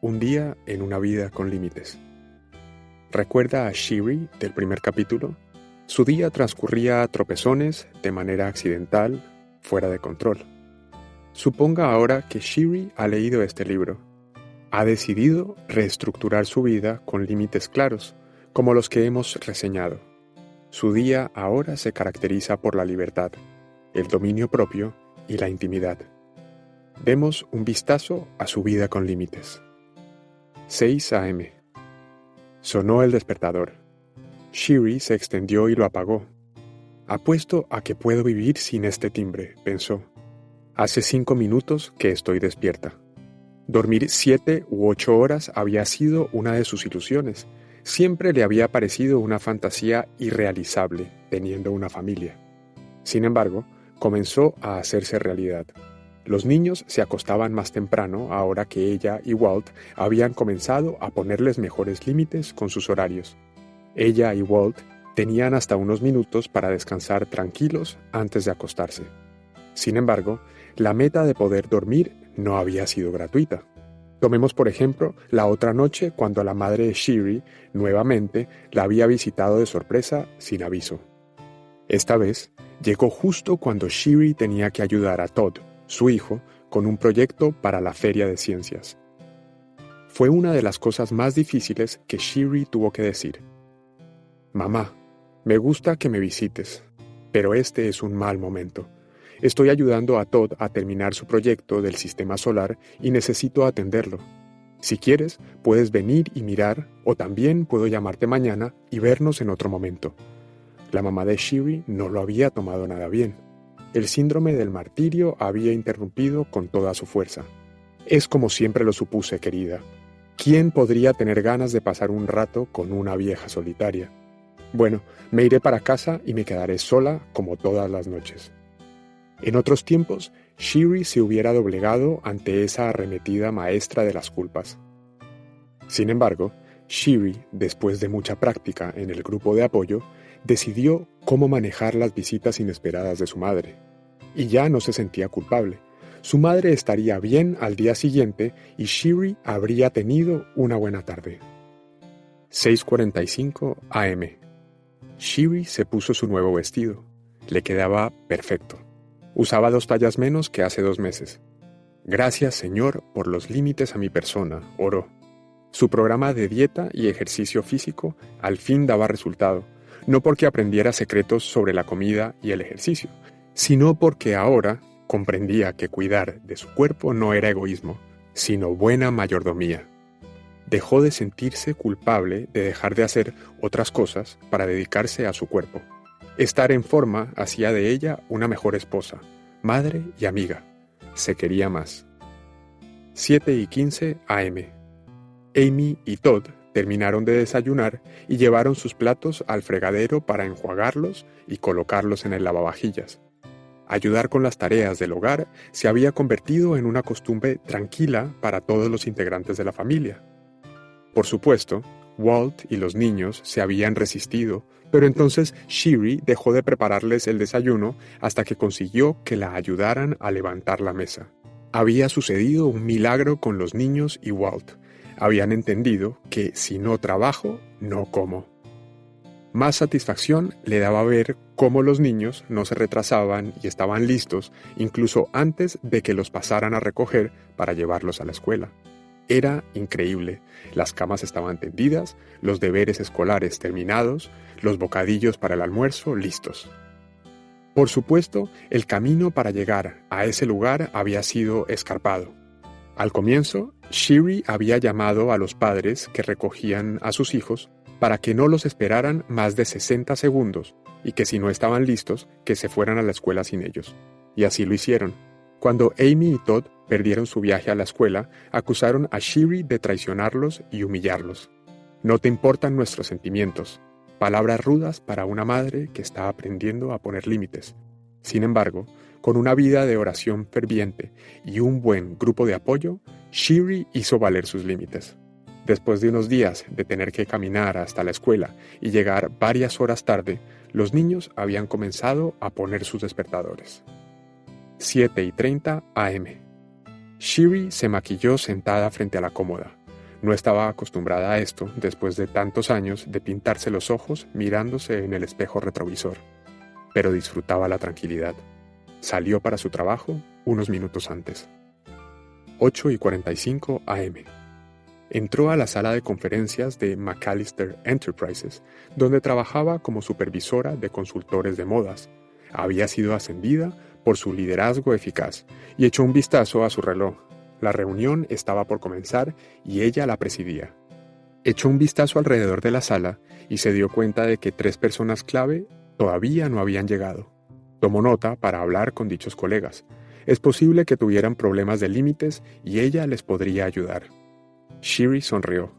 Un día en una vida con límites. ¿Recuerda a Shiri del primer capítulo? Su día transcurría a tropezones, de manera accidental, fuera de control. Suponga ahora que Shiri ha leído este libro. Ha decidido reestructurar su vida con límites claros, como los que hemos reseñado. Su día ahora se caracteriza por la libertad, el dominio propio y la intimidad. Demos un vistazo a su vida con límites. 6 a.m. Sonó el despertador. Shiri se extendió y lo apagó. Apuesto a que puedo vivir sin este timbre, pensó. Hace 5 minutos que estoy despierta. Dormir 7 u 8 horas había sido una de sus ilusiones. Siempre le había parecido una fantasía irrealizable, teniendo una familia. Sin embargo, comenzó a hacerse realidad. Los niños se acostaban más temprano ahora que ella y Walt habían comenzado a ponerles mejores límites con sus horarios. Ella y Walt tenían hasta unos minutos para descansar tranquilos antes de acostarse. Sin embargo, la meta de poder dormir no había sido gratuita. Tomemos por ejemplo la otra noche cuando la madre de Shiri nuevamente la había visitado de sorpresa sin aviso. Esta vez llegó justo cuando Shiri tenía que ayudar a Todd, su hijo, con un proyecto para la feria de ciencias. Fue una de las cosas más difíciles que Shiri tuvo que decir. «Mamá, me gusta que me visites, pero este es un mal momento. Estoy ayudando a Todd a terminar su proyecto del sistema solar y necesito atenderlo. Si quieres, puedes venir y mirar, o también puedo llamarte mañana y vernos en otro momento». La mamá de Shiri no lo había tomado nada bien. El síndrome del martirio había interrumpido con toda su fuerza. «Es como siempre lo supuse, querida. ¿Quién podría tener ganas de pasar un rato con una vieja solitaria? Bueno, me iré para casa y me quedaré sola como todas las noches». En otros tiempos, Shiri se hubiera doblegado ante esa arremetida maestra de las culpas. Sin embargo, Shiri, después de mucha práctica en el grupo de apoyo, decidió cómo manejar las visitas inesperadas de su madre. Y ya no se sentía culpable. Su madre estaría bien al día siguiente y Shiri habría tenido una buena tarde. 6:45 a.m. Shiri se puso su nuevo vestido. Le quedaba perfecto. Usaba 2 tallas menos que hace 2 meses. «Gracias, Señor, por los límites a mi persona», oró. Su programa de dieta y ejercicio físico al fin daba resultado, no porque aprendiera secretos sobre la comida y el ejercicio, sino porque ahora comprendía que cuidar de su cuerpo no era egoísmo, sino buena mayordomía. Dejó de sentirse culpable de dejar de hacer otras cosas para dedicarse a su cuerpo. Estar en forma hacía de ella una mejor esposa, madre y amiga. Se quería más. 7:15 a.m. Amy y Todd terminaron de desayunar y llevaron sus platos al fregadero para enjuagarlos y colocarlos en el lavavajillas. Ayudar con las tareas del hogar se había convertido en una costumbre tranquila para todos los integrantes de la familia. Por supuesto, Walt y los niños se habían resistido, pero entonces Shiri dejó de prepararles el desayuno hasta que consiguió que la ayudaran a levantar la mesa. Había sucedido un milagro con los niños y Walt. Habían entendido que si no trabajo, no como. Más satisfacción le daba ver cómo los niños no se retrasaban y estaban listos incluso antes de que los pasaran a recoger para llevarlos a la escuela. Era increíble. Las camas estaban tendidas, los deberes escolares terminados, los bocadillos para el almuerzo listos. Por supuesto, el camino para llegar a ese lugar había sido escarpado. Al comienzo, Shiri había llamado a los padres que recogían a sus hijos para que no los esperaran más de 60 segundos y que si no estaban listos, que se fueran a la escuela sin ellos. Y así lo hicieron. Cuando Amy y Todd perdieron su viaje a la escuela, acusaron a Shiri de traicionarlos y humillarlos. «No te importan nuestros sentimientos». Palabras rudas para una madre que está aprendiendo a poner límites. Sin embargo, con una vida de oración ferviente y un buen grupo de apoyo, Shiri hizo valer sus límites. Después de unos días de tener que caminar hasta la escuela y llegar varias horas tarde, los niños habían comenzado a poner sus despertadores. 7:30 a.m. Shiri se maquilló sentada frente a la cómoda. No estaba acostumbrada a esto después de tantos años de pintarse los ojos mirándose en el espejo retrovisor, pero disfrutaba la tranquilidad. Salió para su trabajo unos minutos antes. 8:45 a.m. Entró a la sala de conferencias de McAllister Enterprises, donde trabajaba como supervisora de consultores de modas. Había sido ascendida por su liderazgo eficaz y echó un vistazo a su reloj. La reunión estaba por comenzar y ella la presidía. Echó un vistazo alrededor de la sala y se dio cuenta de que 3 personas clave todavía no habían llegado. Tomó nota para hablar con dichos colegas. Es posible que tuvieran problemas de límites y ella les podría ayudar. Shiri sonrió.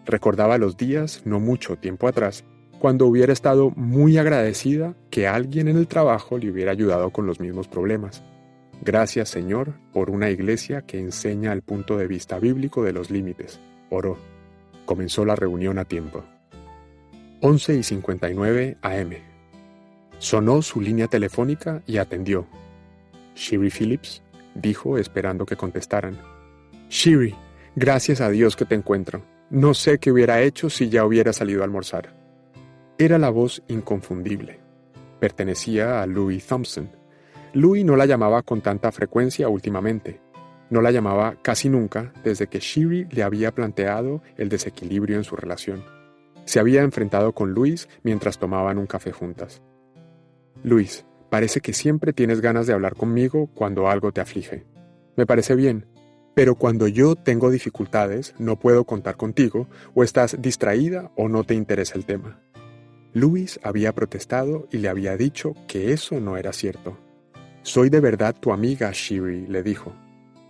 Recordaba los días, no mucho tiempo atrás, cuando hubiera estado muy agradecida que alguien en el trabajo le hubiera ayudado con los mismos problemas. Gracias, Señor, por una iglesia que enseña el punto de vista bíblico de los límites. Oró. Comenzó la reunión a tiempo. 11:59 a.m. Sonó su línea telefónica y atendió. Shiri Phillips, dijo esperando que contestaran. Shiri, gracias a Dios que te encuentro. No sé qué hubiera hecho si ya hubiera salido a almorzar. Era la voz inconfundible. Pertenecía a Louis Thompson. Louis no la llamaba con tanta frecuencia últimamente. No la llamaba casi nunca desde que Shiri le había planteado el desequilibrio en su relación. Se había enfrentado con Louis mientras tomaban un café juntas. Louis, parece que siempre tienes ganas de hablar conmigo cuando algo te aflige. Me parece bien, pero cuando yo tengo dificultades no puedo contar contigo, o estás distraída o no te interesa el tema. Louis había protestado y le había dicho que eso no era cierto. Soy de verdad tu amiga, Shiri, le dijo.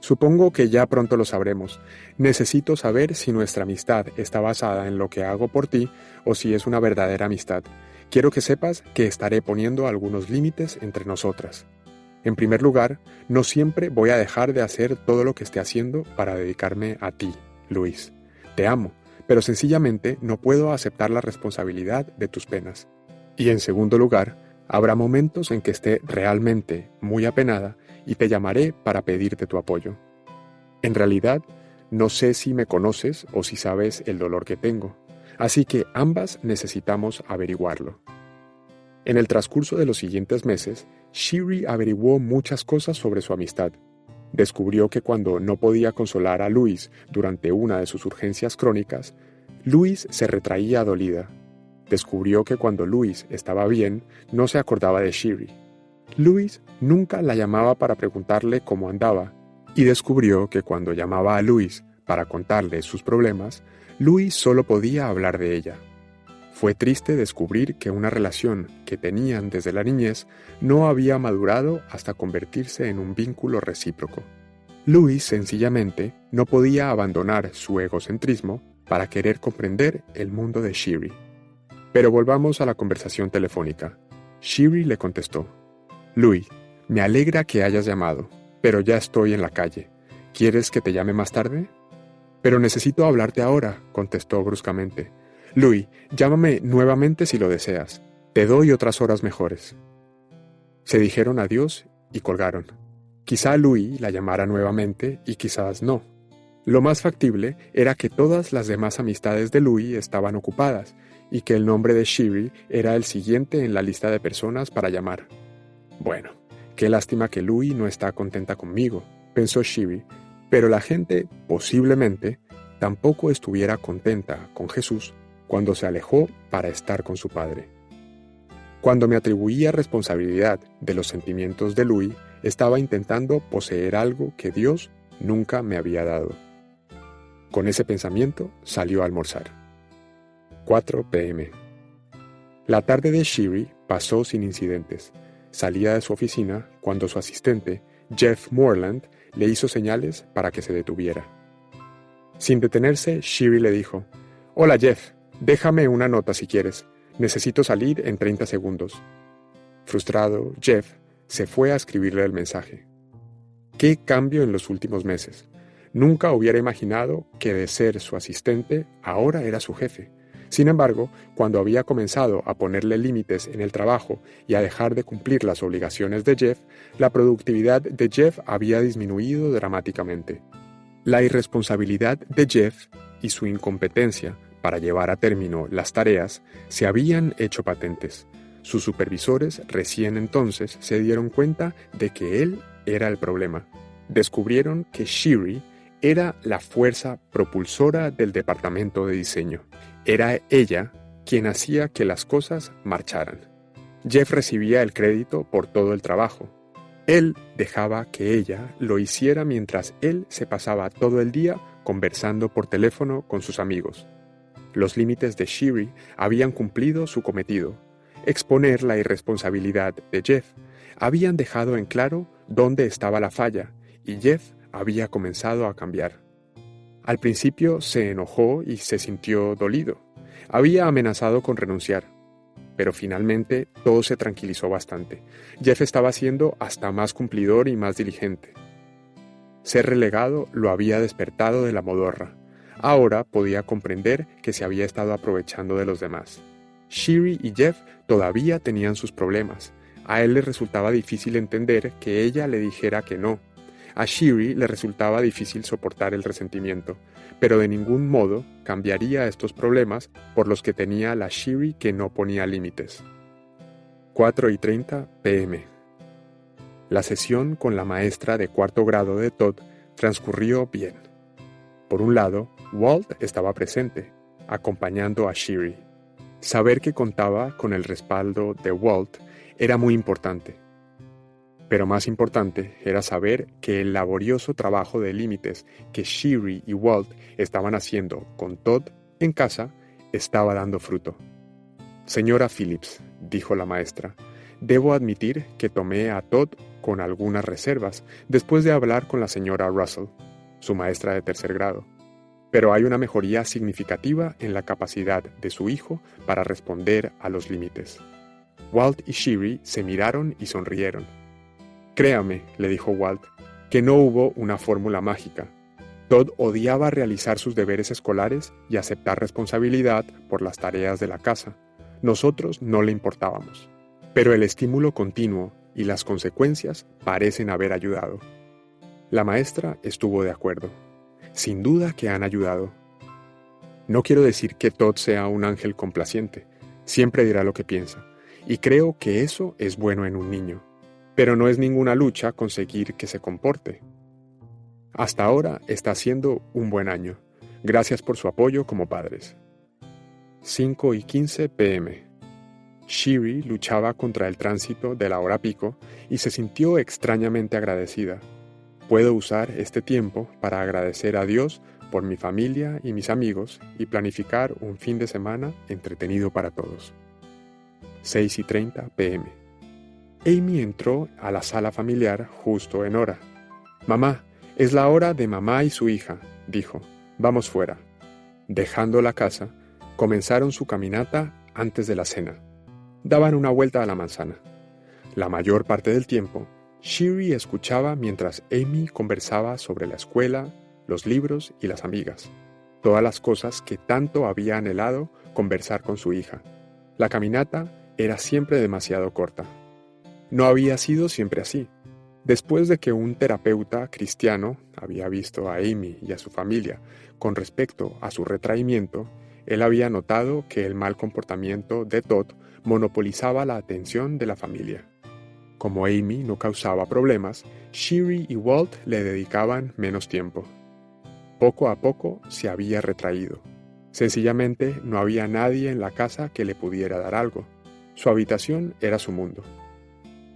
Supongo que ya pronto lo sabremos. Necesito saber si nuestra amistad está basada en lo que hago por ti o si es una verdadera amistad. Quiero que sepas que estaré poniendo algunos límites entre nosotras. En primer lugar, no siempre voy a dejar de hacer todo lo que esté haciendo para dedicarme a ti, Louis. Te amo, pero sencillamente no puedo aceptar la responsabilidad de tus penas. Y en segundo lugar, habrá momentos en que esté realmente muy apenada y te llamaré para pedirte tu apoyo. En realidad, no sé si me conoces o si sabes el dolor que tengo, así que ambas necesitamos averiguarlo. En el transcurso de los siguientes meses, Shiri averiguó muchas cosas sobre su amistad. Descubrió que cuando no podía consolar a Louis durante una de sus urgencias crónicas, Louis se retraía dolida. Descubrió que cuando Louis estaba bien, no se acordaba de Shiri. Louis nunca la llamaba para preguntarle cómo andaba, y descubrió que cuando llamaba a Louis para contarle sus problemas, Louis solo podía hablar de ella. Fue triste descubrir que una relación que tenían desde la niñez no había madurado hasta convertirse en un vínculo recíproco. Louis sencillamente no podía abandonar su egocentrismo para querer comprender el mundo de Shiri. Pero volvamos a la conversación telefónica. Shiri le contestó. Louis, me alegra que hayas llamado, pero ya estoy en la calle. ¿Quieres que te llame más tarde? Pero necesito hablarte ahora, contestó bruscamente. Louis, llámame nuevamente si lo deseas. Te doy otras horas mejores. Se dijeron adiós y colgaron. Quizá Louis la llamara nuevamente y quizás no. Lo más factible era que todas las demás amistades de Louis estaban ocupadas y que el nombre de Shiri era el siguiente en la lista de personas para llamar. Bueno, qué lástima que Louis no está contenta conmigo, pensó Shiri, pero la gente, posiblemente, tampoco estuviera contenta con Jesús cuando se alejó para estar con su padre. Cuando me atribuía responsabilidad de los sentimientos de Louis, estaba intentando poseer algo que Dios nunca me había dado. Con ese pensamiento salió a almorzar. 4 p.m. La tarde de Shiri pasó sin incidentes. Salía de su oficina cuando su asistente, Jeff Moreland, le hizo señales para que se detuviera. Sin detenerse, Shiri le dijo, «Hola Jeff, déjame una nota si quieres. Necesito salir en 30 segundos». Frustrado, Jeff se fue a escribirle el mensaje. ¡Qué cambio en los últimos meses! Nunca hubiera imaginado que de ser su asistente, ahora era su jefe. Sin embargo, cuando había comenzado a ponerle límites en el trabajo y a dejar de cumplir las obligaciones de Jeff, la productividad de Jeff había disminuido dramáticamente. La irresponsabilidad de Jeff y su incompetencia para llevar a término las tareas se habían hecho patentes. Sus supervisores recién entonces se dieron cuenta de que él era el problema. Descubrieron que Shiri era la fuerza propulsora del departamento de diseño. Era ella quien hacía que las cosas marcharan. Jeff recibía el crédito por todo el trabajo. Él dejaba que ella lo hiciera mientras él se pasaba todo el día conversando por teléfono con sus amigos. Los límites de Shiri habían cumplido su cometido: exponer la irresponsabilidad de Jeff. Habían dejado en claro dónde estaba la falla, y Jeff había comenzado a cambiar. Al principio se enojó y se sintió dolido. Había amenazado con renunciar. Pero finalmente todo se tranquilizó bastante. Jeff estaba siendo hasta más cumplidor y más diligente. Ser relegado lo había despertado de la modorra. Ahora podía comprender que se había estado aprovechando de los demás. Shiri y Jeff todavía tenían sus problemas. A él le resultaba difícil entender que ella le dijera que no. A Shiri le resultaba difícil soportar el resentimiento, pero de ningún modo cambiaría estos problemas por los que tenía la Shiri que no ponía límites. 4:30 p.m. La sesión con la maestra de cuarto grado de Todd transcurrió bien. Por un lado, Walt estaba presente, acompañando a Shiri. Saber que contaba con el respaldo de Walt era muy importante. Pero más importante era saber que el laborioso trabajo de límites que Shiri y Walt estaban haciendo con Todd en casa estaba dando fruto. «Señora Phillips», dijo la maestra, «debo admitir que tomé a Todd con algunas reservas después de hablar con la señora Russell, su maestra de tercer grado. Pero hay una mejoría significativa en la capacidad de su hijo para responder a los límites». Walt y Shiri se miraron y sonrieron. «Créame», le dijo Walt, «que no hubo una fórmula mágica. Todd odiaba realizar sus deberes escolares y aceptar responsabilidad por las tareas de la casa. Nosotros no le importábamos. Pero el estímulo continuo y las consecuencias parecen haber ayudado». La maestra estuvo de acuerdo. «Sin duda que han ayudado. No quiero decir que Todd sea un ángel complaciente. Siempre dirá lo que piensa. Y creo que eso es bueno en un niño. Pero no es ninguna lucha conseguir que se comporte. Hasta ahora está siendo un buen año. Gracias por su apoyo como padres». 5:15 p.m. Shiri luchaba contra el tránsito de la hora pico y se sintió extrañamente agradecida. «Puedo usar este tiempo para agradecer a Dios por mi familia y mis amigos y planificar un fin de semana entretenido para todos». 6:30 p.m. Amy entró a la sala familiar justo en hora. «Mamá, es la hora de mamá y su hija», dijo. «Vamos fuera». Dejando la casa, comenzaron su caminata antes de la cena. Daban una vuelta a la manzana. La mayor parte del tiempo, Shiri escuchaba mientras Amy conversaba sobre la escuela, los libros y las amigas. Todas las cosas que tanto había anhelado conversar con su hija. La caminata era siempre demasiado corta. No había sido siempre así. Después de que un terapeuta cristiano había visto a Amy y a su familia con respecto a su retraimiento, él había notado que el mal comportamiento de Todd monopolizaba la atención de la familia. Como Amy no causaba problemas, Shiri y Walt le dedicaban menos tiempo. Poco a poco se había retraído. Sencillamente no había nadie en la casa que le pudiera dar algo. Su habitación era su mundo.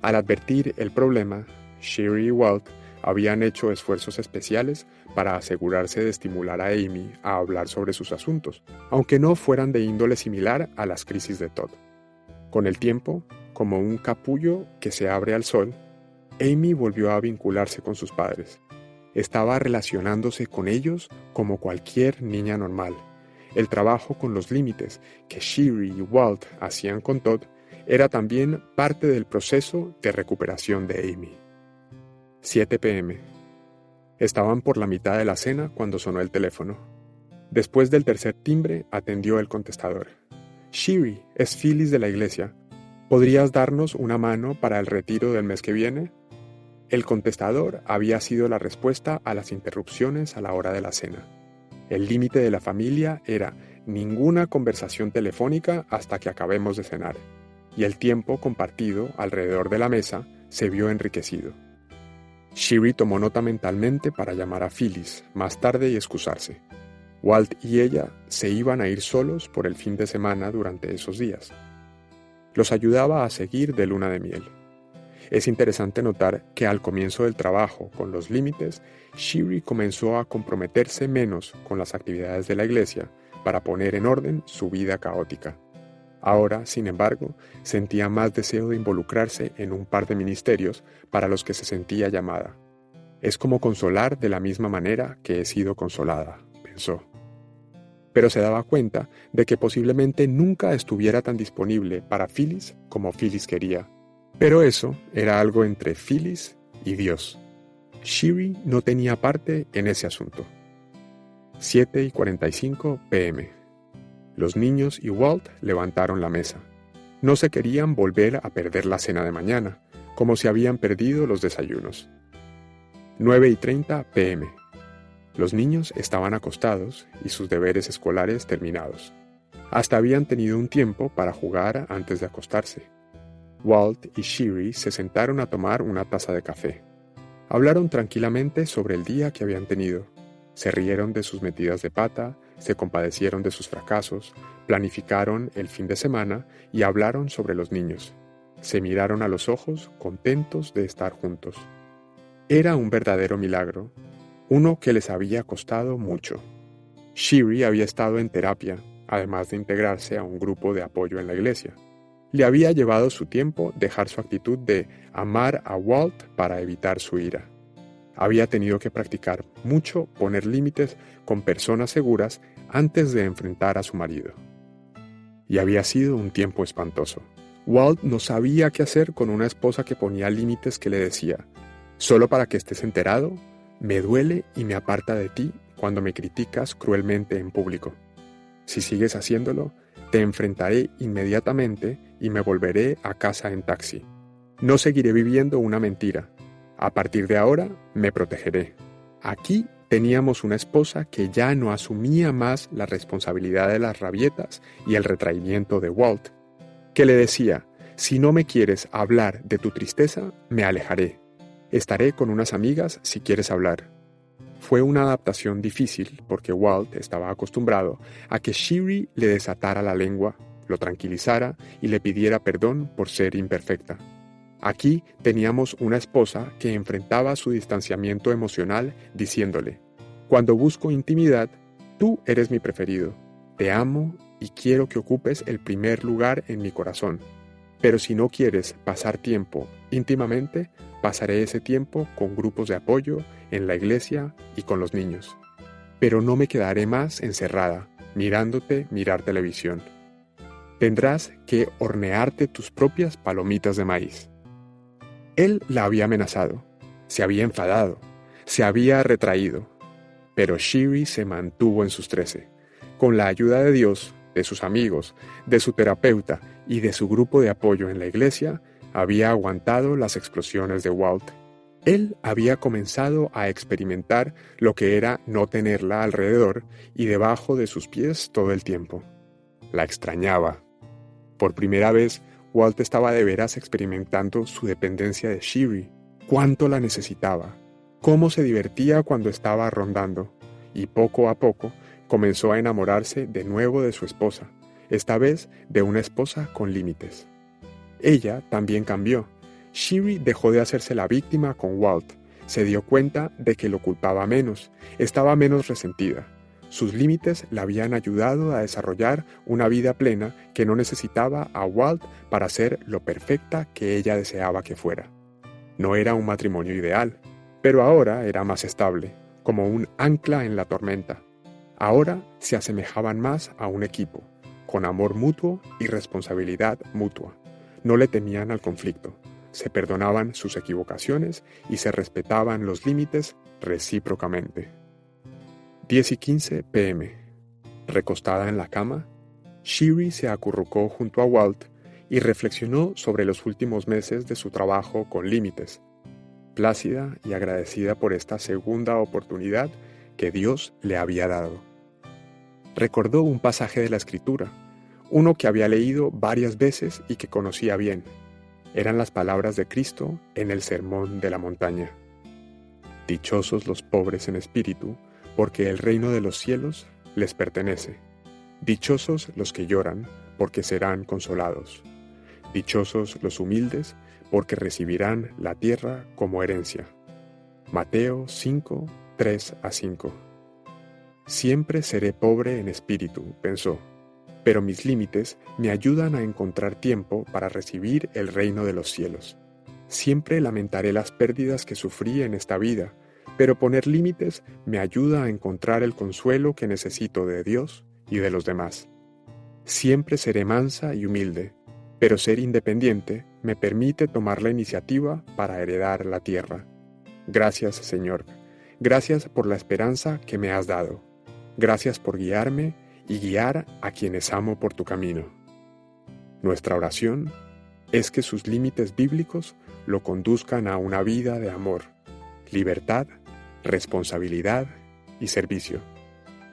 Al advertir el problema, Shiri y Walt habían hecho esfuerzos especiales para asegurarse de estimular a Amy a hablar sobre sus asuntos, aunque no fueran de índole similar a las crisis de Todd. Con el tiempo, como un capullo que se abre al sol, Amy volvió a vincularse con sus padres. Estaba relacionándose con ellos como cualquier niña normal. El trabajo con los límites que Shiri y Walt hacían con Todd era también parte del proceso de recuperación de Amy. 7 p.m. Estaban por la mitad de la cena cuando sonó el teléfono. Después del tercer timbre, atendió el contestador. «Shiri, es Phyllis de la iglesia. ¿Podrías darnos una mano para el retiro del mes que viene?» El contestador había sido la respuesta a las interrupciones a la hora de la cena. El límite de la familia era ninguna conversación telefónica hasta que acabemos de cenar, y el tiempo compartido alrededor de la mesa se vio enriquecido. Sherry tomó nota mentalmente para llamar a Phyllis más tarde y excusarse. Walt y ella se iban a ir solos por el fin de semana durante esos días. Los ayudaba a seguir de luna de miel. Es interesante notar que al comienzo del trabajo con los límites, Sherry comenzó a comprometerse menos con las actividades de la iglesia para poner en orden su vida caótica. Ahora, sin embargo, sentía más deseo de involucrarse en un par de ministerios para los que se sentía llamada. Es como consolar de la misma manera que he sido consolada, pensó. Pero se daba cuenta de que posiblemente nunca estuviera tan disponible para Phyllis como Phyllis quería. Pero eso era algo entre Phyllis y Dios. Sherry no tenía parte en ese asunto. 7:45 p.m. Los niños y Walt levantaron la mesa. No se querían volver a perder la cena de mañana, como se habían perdido los desayunos. 9:30 p.m. Los niños estaban acostados y sus deberes escolares terminados. Hasta habían tenido un tiempo para jugar antes de acostarse. Walt y Sherry se sentaron a tomar una taza de café. Hablaron tranquilamente sobre el día que habían tenido. Se rieron de sus metidas de pata, se compadecieron de sus fracasos, planificaron el fin de semana y hablaron sobre los niños. Se miraron a los ojos, contentos de estar juntos. Era un verdadero milagro, uno que les había costado mucho. Sherry había estado en terapia, además de integrarse a un grupo de apoyo en la iglesia. Le había llevado su tiempo dejar su actitud de amar a Walt para evitar su ira. Había tenido que practicar mucho poner límites con personas seguras antes de enfrentar a su marido. Y había sido un tiempo espantoso. Walt no sabía qué hacer con una esposa que ponía límites que le decía: «Solo para que estés enterado, me duele y me aparta de ti cuando me criticas cruelmente en público. Si sigues haciéndolo, te enfrentaré inmediatamente y me volveré a casa en taxi. No seguiré viviendo una mentira. A partir de ahora, me protegeré». Aquí teníamos una esposa que ya no asumía más la responsabilidad de las rabietas y el retraimiento de Walt, que le decía: «Si no me quieres hablar de tu tristeza, me alejaré. Estaré con unas amigas si quieres hablar». Fue una adaptación difícil porque Walt estaba acostumbrado a que Sherry le desatara la lengua, lo tranquilizara y le pidiera perdón por ser imperfecta. Aquí teníamos una esposa que enfrentaba su distanciamiento emocional diciéndole: «Cuando busco intimidad, tú eres mi preferido. Te amo y quiero que ocupes el primer lugar en mi corazón. Pero si no quieres pasar tiempo íntimamente, pasaré ese tiempo con grupos de apoyo, en la iglesia y con los niños. Pero no me quedaré más encerrada, mirándote mirar televisión. Tendrás que hornearte tus propias palomitas de maíz». Él la había amenazado, se había enfadado, se había retraído, pero Sherry se mantuvo en sus 13. Con la ayuda de Dios, de sus amigos, de su terapeuta y de su grupo de apoyo en la iglesia, había aguantado las explosiones de Walt. Él había comenzado a experimentar lo que era no tenerla alrededor y debajo de sus pies todo el tiempo. La extrañaba. Por primera vez, Walt estaba de veras experimentando su dependencia de Sherry. Cuánto la necesitaba, cómo se divertía cuando estaba rondando, y poco a poco comenzó a enamorarse de nuevo de su esposa, esta vez de una esposa con límites. Ella también cambió. Sherry dejó de hacerse la víctima con Walt, se dio cuenta de que lo culpaba menos, estaba menos resentida. Sus límites la habían ayudado a desarrollar una vida plena que no necesitaba a Walt para ser lo perfecta que ella deseaba que fuera. No era un matrimonio ideal, pero ahora era más estable, como un ancla en la tormenta. Ahora se asemejaban más a un equipo, con amor mutuo y responsabilidad mutua. No le temían al conflicto, se perdonaban sus equivocaciones y se respetaban los límites recíprocamente. 10:15 p.m. Recostada en la cama, Sherry se acurrucó junto a Walt y reflexionó sobre los últimos meses de su trabajo con límites, plácida y agradecida por esta segunda oportunidad que Dios le había dado. Recordó un pasaje de la Escritura, uno que había leído varias veces y que conocía bien. Eran las palabras de Cristo en el Sermón de la Montaña. Dichosos los pobres en espíritu, porque el reino de los cielos les pertenece. Dichosos los que lloran, porque serán consolados. Dichosos los humildes, porque recibirán la tierra como herencia. Mateo 5, 3-5. Siempre seré pobre en espíritu, pensó, pero mis límites me ayudan a encontrar tiempo para recibir el reino de los cielos. Siempre lamentaré las pérdidas que sufrí en esta vida, pero poner límites me ayuda a encontrar el consuelo que necesito de Dios y de los demás. Siempre seré mansa y humilde, pero ser independiente me permite tomar la iniciativa para heredar la tierra. Gracias, Señor. Gracias por la esperanza que me has dado. Gracias por guiarme y guiar a quienes amo por tu camino. Nuestra oración es que sus límites bíblicos lo conduzcan a una vida de amor, libertad, responsabilidad y servicio.